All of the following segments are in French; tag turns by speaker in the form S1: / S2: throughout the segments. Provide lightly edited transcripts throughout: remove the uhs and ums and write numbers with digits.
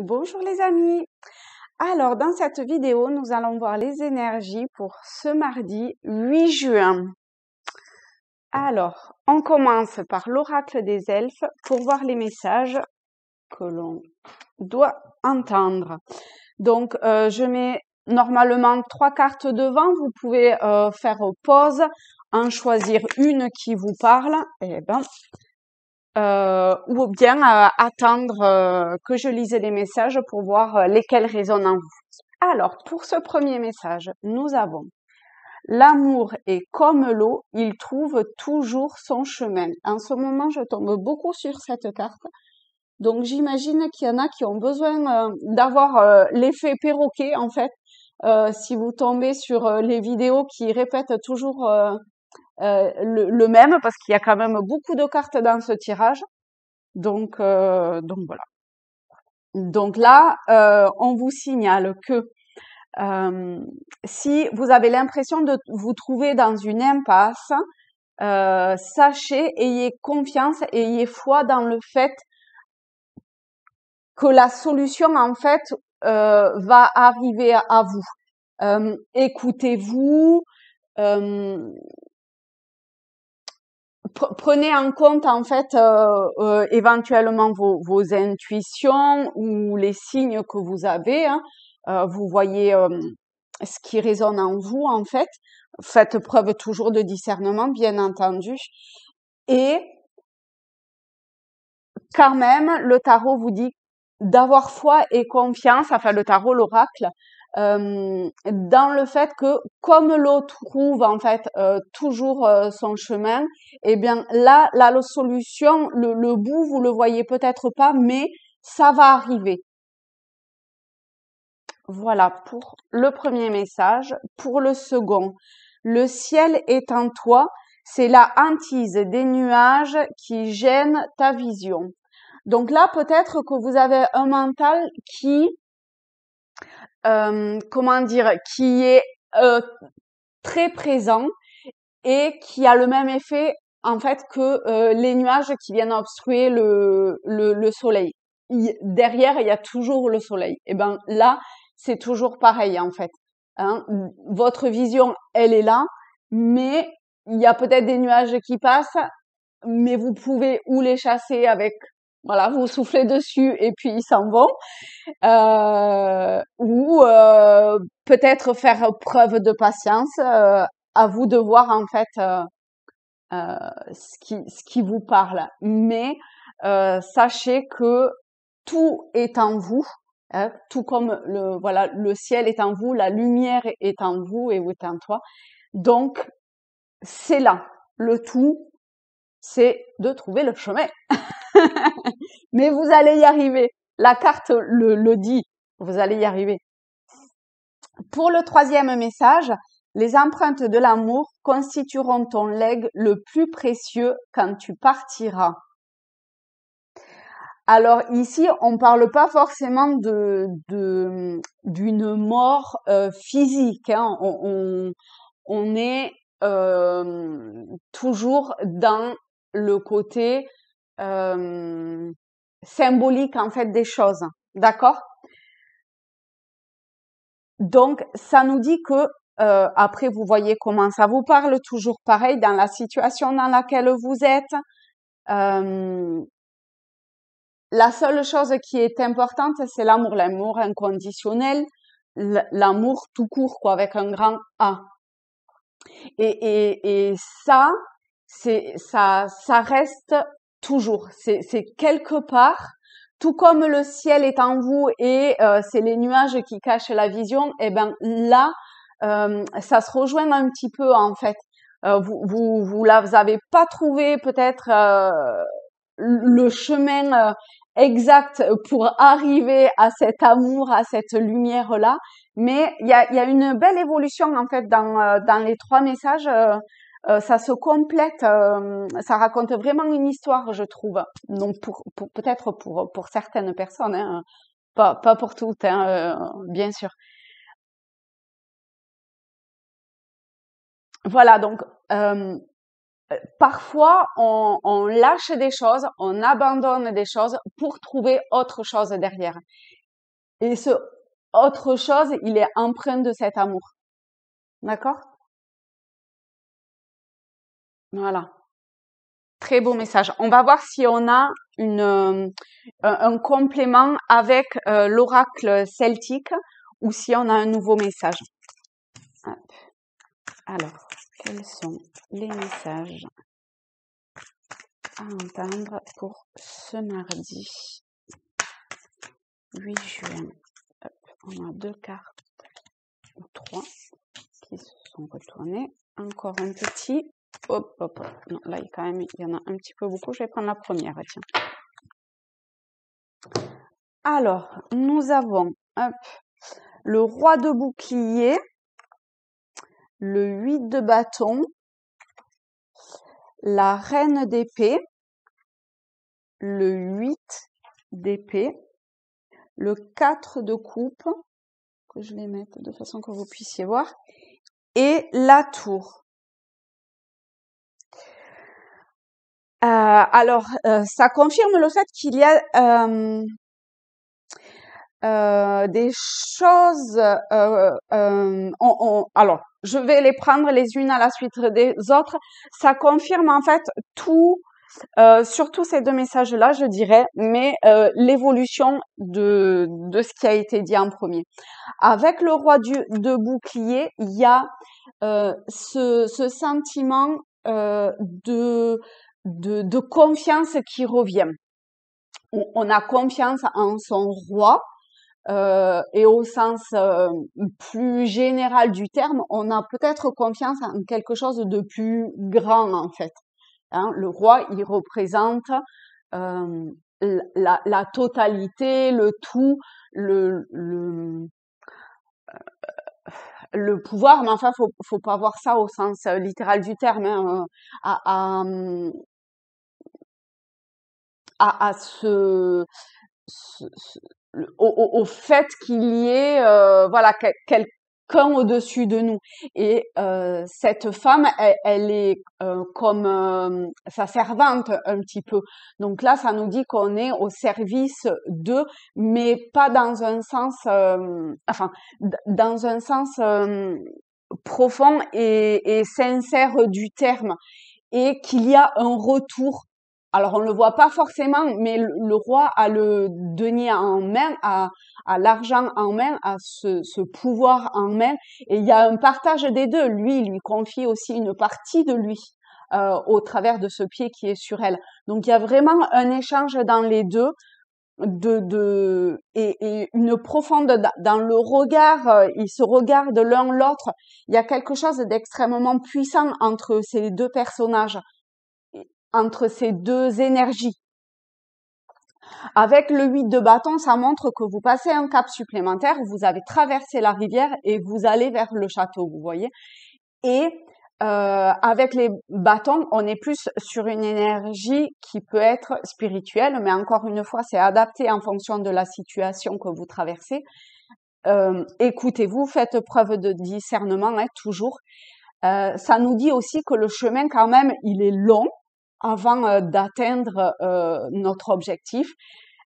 S1: Bonjour les amis. Alors, dans cette vidéo, nous allons voir les énergies pour ce mardi 8 juin. Alors, on commence par l'oracle des elfes pour voir les messages que l'on doit entendre. Donc, je mets normalement 3 cartes devant. Vous pouvez faire pause, en choisir une qui vous parle. Ou bien attendre que je lise les messages pour voir lesquels résonnent en vous. Alors, pour ce premier message, nous avons l'amour est comme l'eau, il trouve toujours son chemin. En ce moment, je tombe beaucoup sur cette carte. Donc, j'imagine qu'il y en a qui ont besoin d'avoir l'effet perroquet, en fait. Si vous tombez sur les vidéos qui répètent toujours le même, parce qu'il y a quand même beaucoup de cartes dans ce tirage. Donc voilà. Donc là, on vous signale que si vous avez l'impression de vous trouver dans une impasse, sachez, ayez confiance, ayez foi dans le fait que la solution, en fait, va arriver à vous. Écoutez-vous, prenez en compte en fait éventuellement vos intuitions ou les signes que vous avez. Vous voyez ce qui résonne en vous en fait. Faites preuve toujours de discernement, bien entendu. Et quand même, le tarot vous dit d'avoir foi et confiance, enfin le tarot, l'oracle, dans le fait que comme l'eau trouve en fait toujours son chemin, eh bien là la solution, le bout vous le voyez peut-être pas, mais ça va arriver. Voilà pour le premier message. Pour le second, le ciel est en toi, c'est la hantise des nuages qui gênent ta vision. Donc là peut-être que vous avez un mental qui comment dire, qui est très présent et qui a le même effet en fait que les nuages qui viennent obstruer le soleil. Derrière, il y a toujours le soleil. Et ben là, c'est toujours pareil en fait. Hein. Votre vision, elle est là, mais il y a peut-être des nuages qui passent, mais vous pouvez ou les chasser avec, voilà, vous soufflez dessus et puis ils s'en vont, ou peut-être faire preuve de patience. À vous de voir en fait ce qui vous parle. Mais sachez que tout est en vous, hein, tout comme le ciel est en vous, la lumière est en vous et vous êtes en toi. Donc c'est là. Le tout, c'est de trouver le chemin. Mais vous allez y arriver. La carte le dit. Vous allez y arriver. Pour le troisième message, les empreintes de l'amour constitueront ton legs le plus précieux quand tu partiras. Alors ici, on parle pas forcément d'une mort physique. Hein. On est toujours dans le côté symbolique en fait des choses, d'accord? Donc ça nous dit que après vous voyez comment ça vous parle, toujours pareil dans la situation dans laquelle vous êtes. La seule chose qui est importante, c'est l'amour inconditionnel, l'amour tout court quoi, avec un grand A. Et ça, ça reste toujours. C'est quelque part, tout comme le ciel est en vous et c'est les nuages qui cachent la vision. Et ben là, ça se rejoint un petit peu en fait. Vous avez pas trouvé peut-être le chemin exact pour arriver à cet amour, à cette lumière-là. Mais il y a une belle évolution en fait dans les trois messages. Ça se complète, ça raconte vraiment une histoire, je trouve. Donc peut-être pour certaines personnes, hein, pas pour toutes, hein, bien sûr. Voilà, donc parfois on lâche des choses, on abandonne des choses pour trouver autre chose derrière. Et ce autre chose, il est empreint de cet amour. D'accord? Voilà. Très beau message. On va voir si on a un complément avec l'oracle celtique ou si on a un nouveau message. Hop. Alors, quels sont les messages à entendre pour ce mardi 8 juin? Hop. On a 2 cartes ou 3 qui se sont retournées. Encore un petit. Hop, hop, hop. Non, là, il y en a un petit peu beaucoup. Je vais prendre la première, tiens. Alors, nous avons hop, le roi de bouclier, le 8 de bâton, la reine d'épée, le 8 d'épée, le 4 de coupe, que je les mette de façon que vous puissiez voir, et la tour. Alors, ça confirme le fait qu'il y a des choses. Alors, je vais les prendre les unes à la suite des autres. Ça confirme en fait tout, surtout ces deux messages-là, je dirais, mais l'évolution de ce qui a été dit en premier. Avec le roi de bouclier, il y a ce sentiment de confiance qui revient. On a confiance en son roi et au sens plus général du terme, on a peut-être confiance en quelque chose de plus grand en fait. Hein, le roi, il représente la totalité, le tout, le pouvoir, mais enfin, faut pas voir ça au sens littéral du terme, hein, au fait qu'il y ait voilà quelqu'un au-dessus de nous. Et cette femme, elle est comme sa servante un petit peu. Donc là, ça nous dit qu'on est au service d'eux, mais pas dans un sens, enfin, dans un sens profond et sincère du terme, et qu'il y a un retour. Alors on le voit pas forcément, mais le roi a le denier en main, a l'argent en main, a ce pouvoir en main, et il y a un partage des deux. Lui, il lui confie aussi une partie de lui au travers de ce pied qui est sur elle. Donc il y a vraiment un échange dans les deux, et une profonde dans le regard. Ils se regardent l'un l'autre. Il y a quelque chose d'extrêmement puissant entre ces deux personnages, entre ces deux énergies. Avec le 8 de bâton, ça montre que vous passez un cap supplémentaire, vous avez traversé la rivière et vous allez vers le château, vous voyez. Et avec les bâtons, on est plus sur une énergie qui peut être spirituelle, mais encore une fois, c'est adapté en fonction de la situation que vous traversez. Écoutez-vous, faites preuve de discernement, hein, toujours. Ça nous dit aussi que le chemin, quand même, il est long avant d'atteindre notre objectif,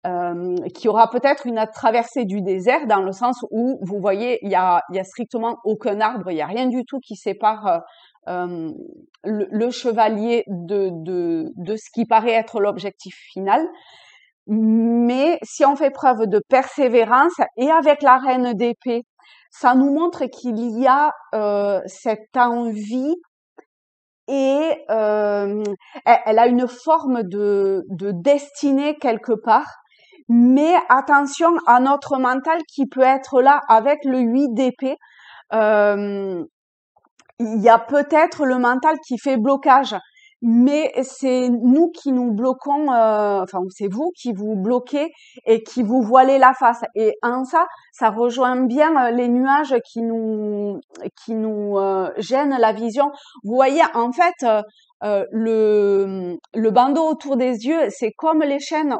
S1: qu'il y aura peut-être une traversée du désert, dans le sens où, vous voyez, il y a strictement aucun arbre, il y a rien du tout qui sépare le chevalier de ce qui paraît être l'objectif final. Mais si on fait preuve de persévérance, et avec la reine d'épée, ça nous montre qu'il y a cette envie, et elle a une forme de destinée quelque part. Mais attention à notre mental qui peut être là avec le 8 d'épée. Il y a peut-être le mental qui fait blocage, mais c'est nous qui nous bloquons, enfin c'est vous qui vous bloquez et qui vous voilez la face. Et en ça rejoint bien les nuages qui nous gênent la vision. Vous voyez, en fait, le bandeau autour des yeux, c'est comme les chaînes,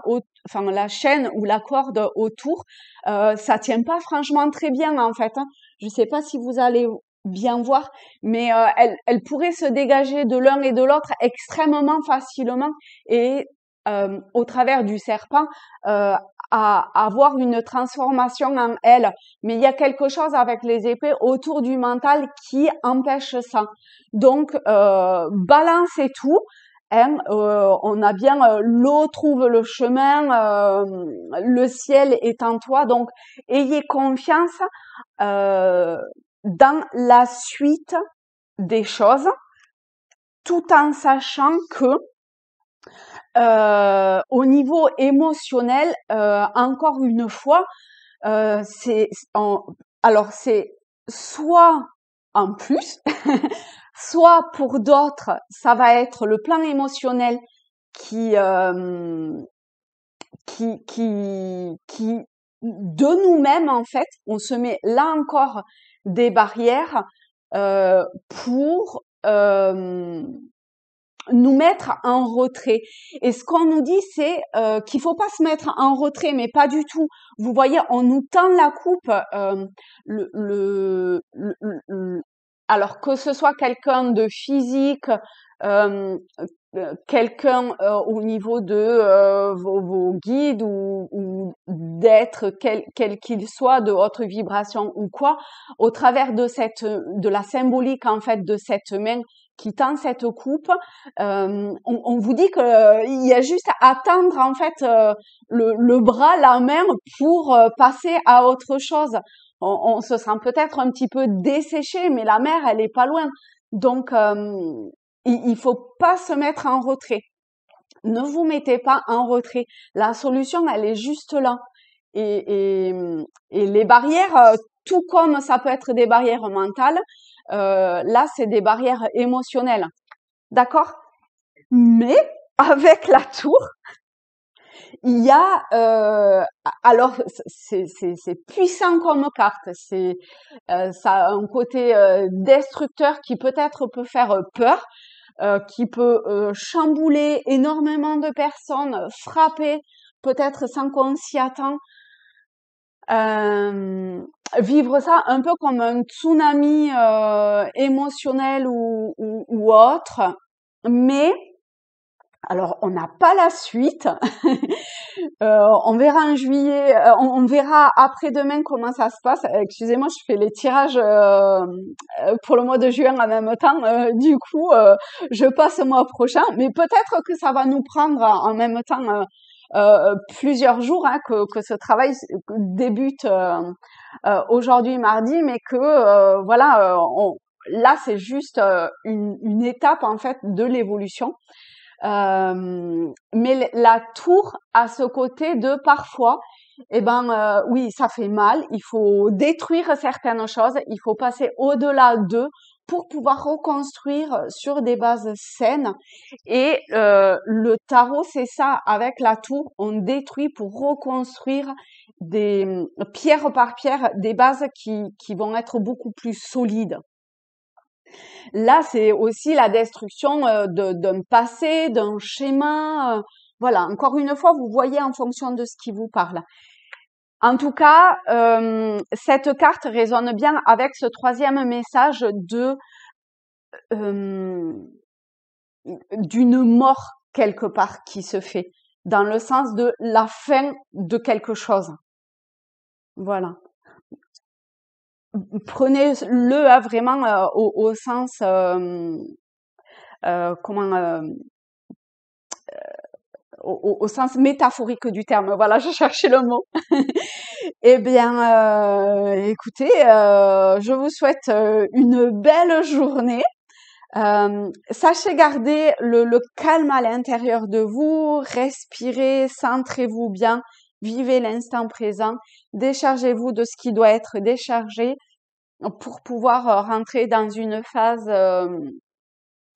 S1: enfin la chaîne ou la corde autour, ça tient pas franchement très bien en fait. Hein. Je sais pas si vous allez bien voir, mais elle pourrait se dégager de l'un et de l'autre extrêmement facilement, et au travers du serpent, à avoir une transformation en elle. Mais il y a quelque chose avec les épées autour du mental qui empêche ça. Donc, balance et tout. Hein, on a bien l'eau trouve le chemin, le ciel est en toi. Donc, ayez confiance dans la suite des choses, tout en sachant que au niveau émotionnel, encore une fois, alors c'est soit en plus, soit pour d'autres, ça va être le plan émotionnel qui de nous-mêmes en fait, on se met là encore des barrières pour nous mettre en retrait. Et ce qu'on nous dit, c'est qu'il faut pas se mettre en retrait, mais pas du tout. Vous voyez, on nous tend la coupe. Alors que ce soit quelqu'un de physique, quelqu'un au niveau de vos guides ou d'être quel qu'il soit, de haute vibration ou quoi, au travers de la symbolique en fait de cette main qui tend cette coupe, on vous dit que il y a juste à tendre en fait le bras, la main pour passer à autre chose. On se sent peut-être un petit peu desséché, mais la mer elle est pas loin. Donc il faut pas se mettre en retrait. Ne vous mettez pas en retrait. La solution elle est juste là. Et les barrières, tout comme ça peut être des barrières mentales, là, c'est des barrières émotionnelles. D'accord? Mais avec la tour, il y a alors c'est puissant comme carte, ça a un côté destructeur qui peut-être peut faire peur, qui peut chambouler énormément de personnes, frapper peut-être sans qu'on s'y attend. Vivre ça un peu comme un tsunami émotionnel ou autre, mais alors on n'a pas la suite. On verra en juillet, on verra après-demain comment ça se passe. Excusez-moi, je fais les tirages pour le mois de juin en même temps. Du coup, je passe au mois prochain, mais peut-être que ça va nous prendre en même temps plusieurs jours, hein, que ce travail débute aujourd'hui mardi, mais que voilà, là c'est juste une étape en fait de l'évolution. Mais la tour a ce côté de parfois, oui, ça fait mal, il faut détruire certaines choses, il faut passer au-delà d'eux pour pouvoir reconstruire sur des bases saines. Et le tarot, c'est ça, avec la tour, on détruit pour reconstruire des pierre par pierre, des bases qui vont être beaucoup plus solides. Là, c'est aussi la destruction d'un passé, d'un schéma. Voilà, encore une fois, vous voyez en fonction de ce qui vous parle. En tout cas, cette carte résonne bien avec ce troisième message d'une mort quelque part qui se fait, dans le sens de la fin de quelque chose. Voilà. Prenez-le vraiment au sens comment au sens métaphorique du terme. Voilà, je cherchais le mot. Eh bien, écoutez, je vous souhaite une belle journée. Sachez garder le calme à l'intérieur de vous, respirez, centrez-vous bien, vivez l'instant présent, déchargez-vous de ce qui doit être déchargé pour pouvoir rentrer dans une phase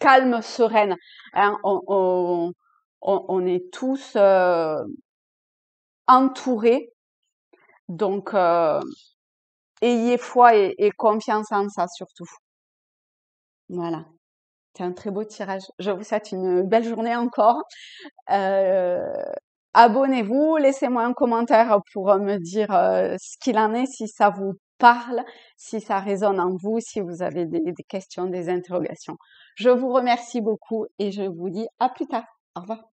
S1: calme, sereine. Hein, on est tous entourés, donc ayez foi et confiance en ça surtout. Voilà. C'est un très beau tirage. Je vous souhaite une belle journée encore. Abonnez-vous, laissez-moi un commentaire pour me dire ce qu'il en est, si ça vous parle, si ça résonne en vous, si vous avez des questions, des interrogations. Je vous remercie beaucoup et je vous dis à plus tard. Au revoir.